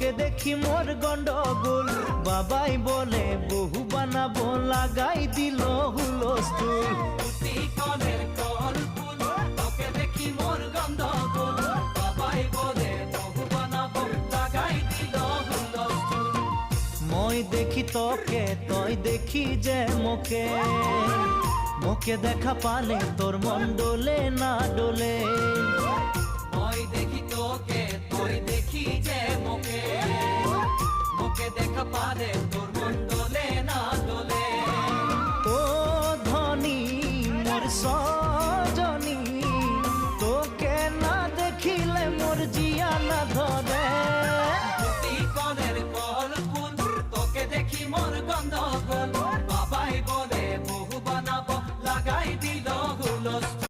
তোকে দেখি মোর গন্ডগোল, বাবাই বলে বহু বানাবো, লাগাই দিল হুলস্থুল। কনের কল ফুল, তোকে দেখি মোর গন্ডগোল, বাবাই বলে বহু বানাবো, লাগাই দিল হুলস্থুল। মই দেখি তোকে, তই দেখি যে মোকে, মোকে দেখা পালে তোর মন ডোলে না ডোলে। মই দেখি তোকে, তুই দেখি যে মোকে, মোকে দেখা পালে তোর মন ডোলে না ডোলে। ও ধনী মোর